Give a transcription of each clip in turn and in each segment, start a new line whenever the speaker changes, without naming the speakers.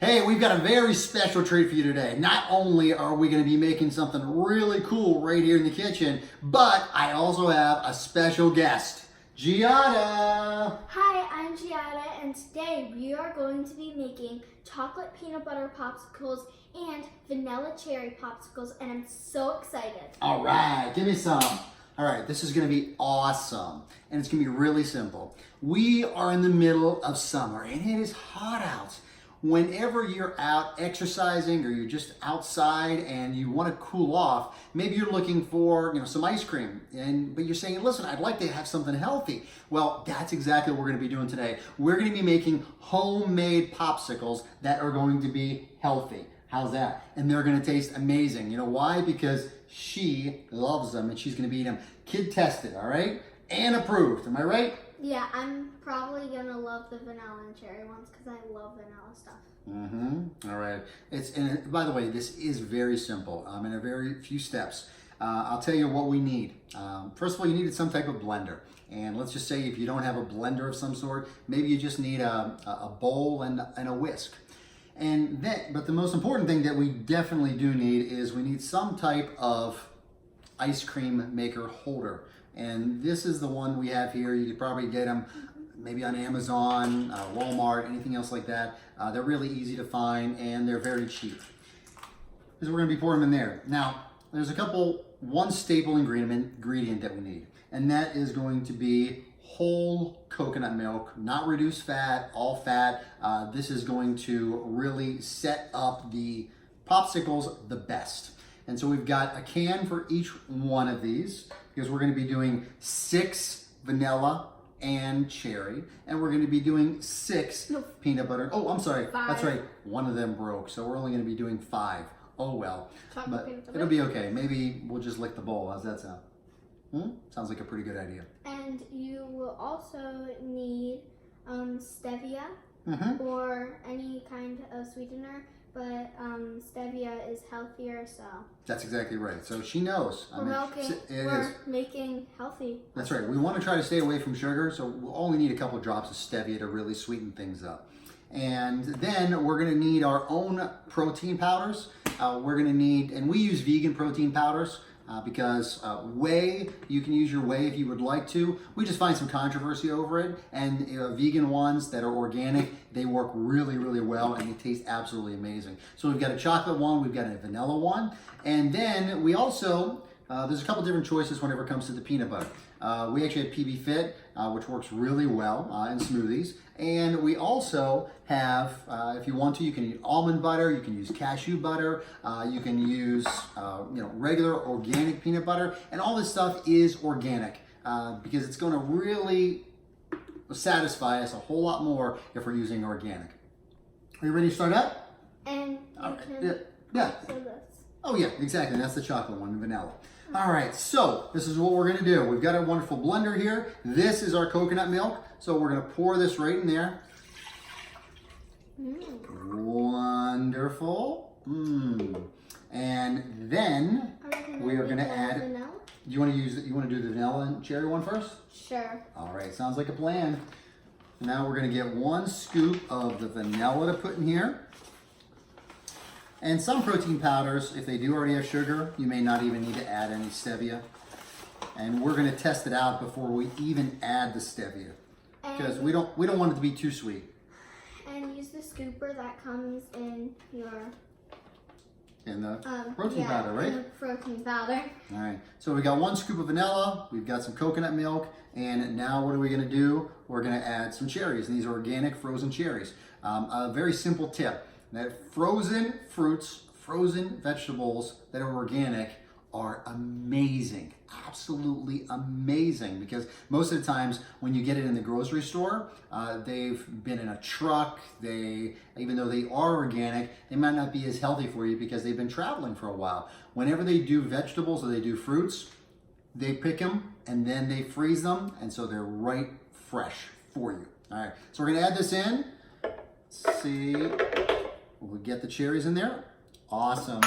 Hey, we've got a very special treat for you today. Not only are we going to be making something really cool right here in the kitchen, but I also have a special guest, Giada.
Hi, I'm Giada, and today we are going to be making chocolate peanut butter popsicles and vanilla cherry popsicles, and I'm so excited.
All right, give me some. All right, this is going to be awesome, and it's going to be really simple. We are in the middle of summer, and it is hot out. Whenever you're out exercising or you're just outside and you want to cool off, maybe you're looking for some ice cream, but you're saying, listen, I'd like to have something healthy. Well, that's exactly what we're going to be doing today. We're going to be making homemade popsicles that are going to be healthy. How's that? And they're going to taste amazing. You know why? Because she loves them and she's going to be eating them. Kid tested, all right? And approved. Am I right?
Yeah, I'm probably gonna love the vanilla and cherry ones because I love vanilla stuff.
All right. And by the way, this is very simple. In a very few steps. I'll tell you what we need. First of all, you needed some type of blender. And let's just say if you don't have a blender of some sort, maybe you just need a bowl and a whisk. But the most important thing that we definitely do need is we need some type of ice cream maker holder. And this is the one we have here. You could probably get them maybe on Amazon, Walmart, anything else like that. They're really easy to find and they're very cheap. Because we're going to be pouring them in there. Now, there's one staple ingredient that we need, and that is going to be whole coconut milk, not reduced fat, all fat. This is going to really set up the popsicles the best. And so we've got a can for each one of these because we're going to be doing 6 vanilla and cherry, and we're going to be doing 6 peanut butter. Oh, I'm sorry.
5.
That's right. One of them broke, so we're only going to be doing 5. Oh well.
Chocolate
But it'll be okay. Maybe we'll just lick the bowl. How's that sound? Sounds like a pretty good idea.
And you will also need stevia or any kind of sweetener, but stevia is healthier, so.
That's exactly right. So she knows.
We're making healthy.
That's right. We want to try to stay away from sugar, so we'll only need a couple drops of stevia to really sweeten things up. And then we're going to need our own protein powders. We're going to need, and we use vegan protein powders because whey, you can use your whey if you would like to. We just find some controversy over it. And vegan ones that are organic, they work really, really well and they taste absolutely amazing. So we've got a chocolate one, we've got a vanilla one. And then we also, there's a couple different choices whenever it comes to the peanut butter. We actually have PB Fit, which works really well in smoothies. And we also have, if you want to, you can use almond butter, you can use cashew butter, you can use regular organic peanut butter, and all this stuff is organic because it's going to really satisfy us a whole lot more if we're using organic. Are you ready to start up?
And
yeah.
So this.
Oh yeah, exactly. That's the chocolate one, vanilla. All right, so this is what we're gonna do. We've got a wonderful blender here. This is our coconut milk. So we're gonna pour this right in there. Wonderful. And then we are gonna add,
vanilla?
you wanna do the vanilla and cherry one first?
Sure.
All right, sounds like a plan. Now we're gonna get 1 scoop of the vanilla to put in here. And some protein powders, if they do already have sugar, you may not even need to add any stevia. And we're going to test it out before we even add the stevia, because we don't want it to be too sweet.
And use the scooper that comes in
the protein powder, right?
In the protein powder.
All right. So we got 1 scoop of vanilla. We've got some coconut milk, and now what are we going to do? We're going to add some cherries. And these are organic frozen cherries. A very simple tip. That frozen fruits, frozen vegetables that are organic are amazing, absolutely amazing, because most of the times when you get it in the grocery store, they've been in a truck, even though they are organic, they might not be as healthy for you because they've been traveling for a while. Whenever they do vegetables or they do fruits, they pick them and then they freeze them, and so they're right fresh for you. All right, so we're gonna add this in. Let's see. We'll get the cherries in there. Awesome.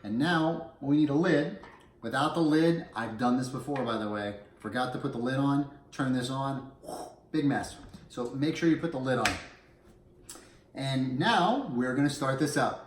And now we need a lid. Without the lid, I've done this before, by the way. Forgot to put the lid on, turn this on, big mess. So make sure you put the lid on. And now we're gonna start this up.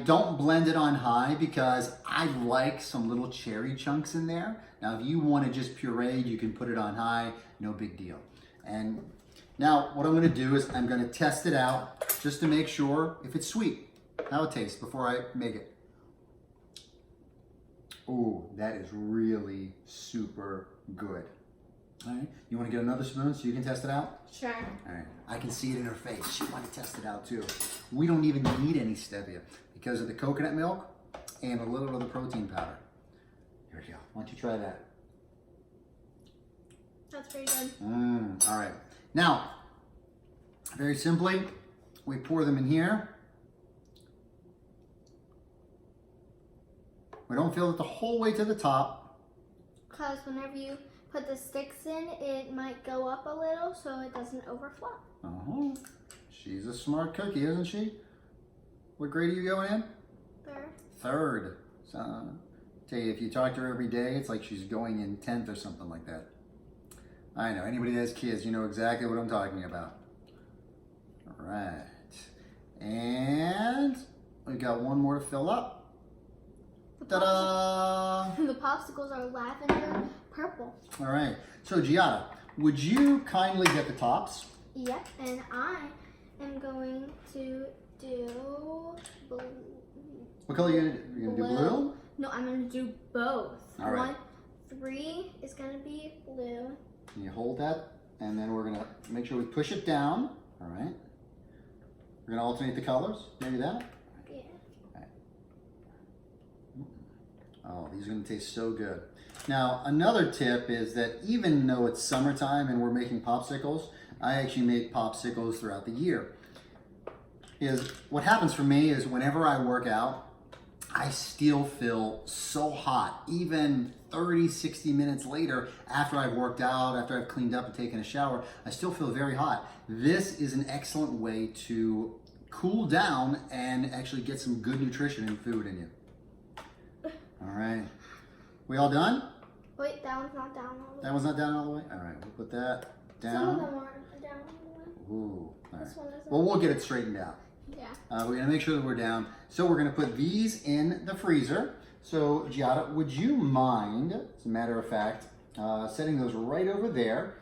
Don't blend it on high because I like some little cherry chunks in there. Now, if you want to just pureed, you can put it on high, no big deal. And now what I'm going to do is I'm going to test it out just to make sure if it's sweet, how it tastes before I make it. Oh, that is really super good. All right, you want to get another spoon so you can test it out?
Sure.
All right, I can see it in her face. She wanted to test it out too. We don't even need any stevia because of the coconut milk and a little of the protein powder. Here we go. Why don't you try that?
That's pretty good.
All right. Now, very simply, we pour them in here. We don't fill it the whole way to the top.
Because whenever you put the sticks in, it might go up a little so it doesn't overflow.
Uh-huh. She's a smart cookie, isn't she? What grade are you going in?
Third.
Third. So, tell you, if you talk to her every day, it's like she's going in 10th or something like that. I know, anybody that has kids, you know exactly what I'm talking about. All right. And we got one more to fill up. Ta-da!
The popsicles are lavender purple.
All right. So, Giada, would you kindly get the tops?
Yep, and I am going to do blue.
What color are you going to do? You're going to do blue?
No, I'm going to do both.
All right.
3 is going to be blue.
Can you hold that? And then we're going to make sure we push it down. All right. We're going to alternate the colors. Maybe that?
Yeah.
All right. Oh, these are going to taste so good. Now, another tip is that even though it's summertime and we're making popsicles, I actually make popsicles throughout the year. What happens for me is whenever I work out, I still feel so hot, even 30, 60 minutes later after I've worked out, after I've cleaned up and taken a shower, I still feel very hot. This is an excellent way to cool down and actually get some good nutrition and food in you. All right. We all done?
Wait, that one's not down all the way.
That one's not down all the way? All right, we'll put that down.
Some of them aren't down all the way.
Ooh, all right.
This one isn't.
Well, we'll get it straightened out.
Yeah.
We're gonna make sure that we're down. So we're gonna put these in the freezer. So Giada, would you mind, as a matter of fact, setting those right over there?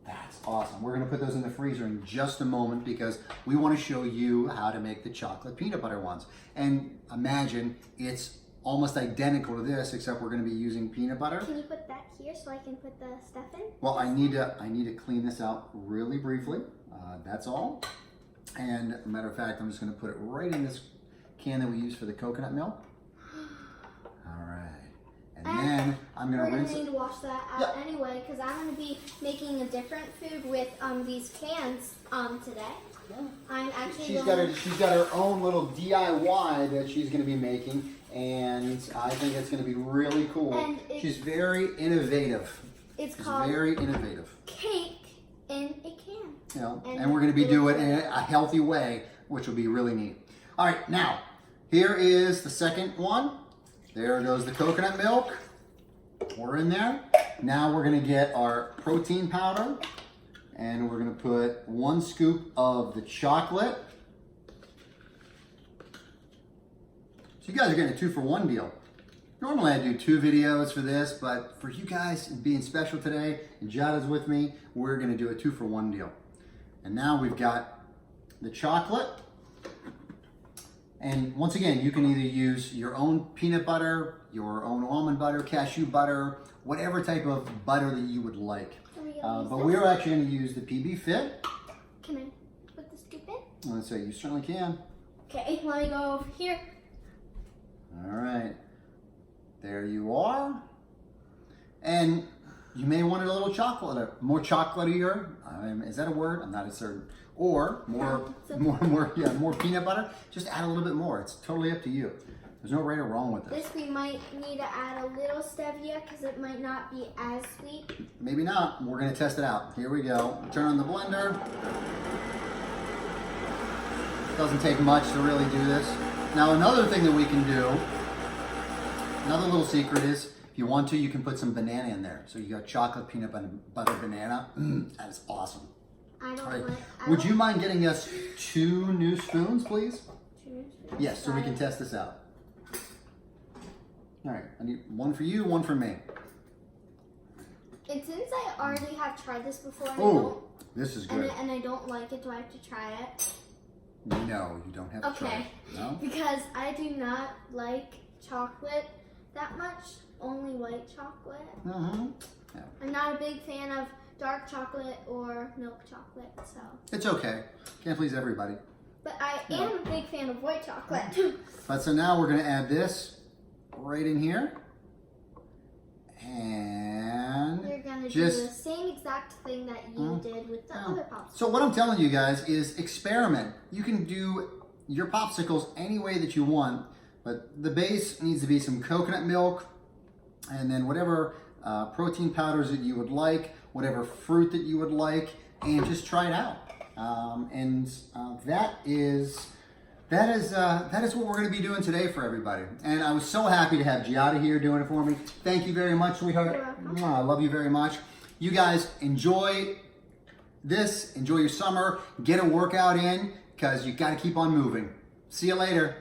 That's awesome. We're gonna put those in the freezer in just a moment because we wanna show you how to make the chocolate peanut butter ones. And imagine it's almost identical to this, except we're gonna be using peanut butter.
Can you put that here so I can put the stuff in?
Well, I need to clean this out really briefly. That's all. And as a matter of fact, I'm just going to put it right in this can that we use for the coconut milk. All right. And then I'm going to rinse it.
We're going to need to wash that out anyway because I'm going to be making a different food with these cans today.
Yeah.
I'm actually
she's got her own little DIY that she's going to be making, and I think it's going to be really cool.
And
she's very innovative.
It's
she's
called
very innovative.
Cake in a can.
You know, and we're going to be doing it in a healthy way, which will be really neat. All right, now, here is the second one. There goes the coconut milk. We're in there. Now we're going to get our protein powder, and we're going to put 1 scoop of the chocolate. So you guys are getting a 2-for-1 deal. Normally I do 2 videos for this, but for you guys being special today, and Giada's with me, we're going to do a 2-for-1 deal. And now we've got the chocolate. And once again, you can either use your own peanut butter, your own almond butter, cashew butter, whatever type of butter that you would like. But we're actually going to use the PB Fit.
Can I put the scoop in?
Let's say you certainly can.
Okay, let me go over here.
All right. There you are. And you may want it a little chocolate, more chocolatier. Is that a word? I'm not certain. Or more peanut butter. Just add a little bit more. It's totally up to you. There's no right or wrong with this.
This we might need to add a little stevia because it might not be as sweet.
Maybe not. We're going to test it out. Here we go. Turn on the blender. Doesn't take much to really do this. Now another thing that we can do, another little secret is, if you want to, you can put some banana in there. So you got chocolate, peanut butter, banana. That is awesome.
I don't
Right.
like.
Would you mind getting us 2 new spoons, please?
2 spoons?
Yes, so we can test this out. All right, I need one for you, one for me.
And since I already have tried this before, and,
Oh, this is good.
and I don't like it, do I have to try it?
No, you don't have to try
Okay.
it. No?
Because I do not like chocolate that much, only white chocolate.
Mm-hmm. Yeah.
I'm not a big fan of dark chocolate or milk chocolate, so.
It's okay. Can't please everybody.
But I am a big fan of white chocolate.
But so now we're gonna add this right in here. And
You're gonna
just
do the same exact thing that you did with the other popsicles.
So what I'm telling you guys is experiment. You can do your popsicles any way that you want, but the base needs to be some coconut milk, and then whatever protein powders that you would like, whatever fruit that you would like, and just try it out. That is what we're going to be doing today for everybody. And I was so happy to have Giada here doing it for me. Thank you very much, sweetheart.
You're welcome.
Mwah, I love you very much. You guys enjoy this. Enjoy your summer. Get a workout in because you got to keep on moving. See you later.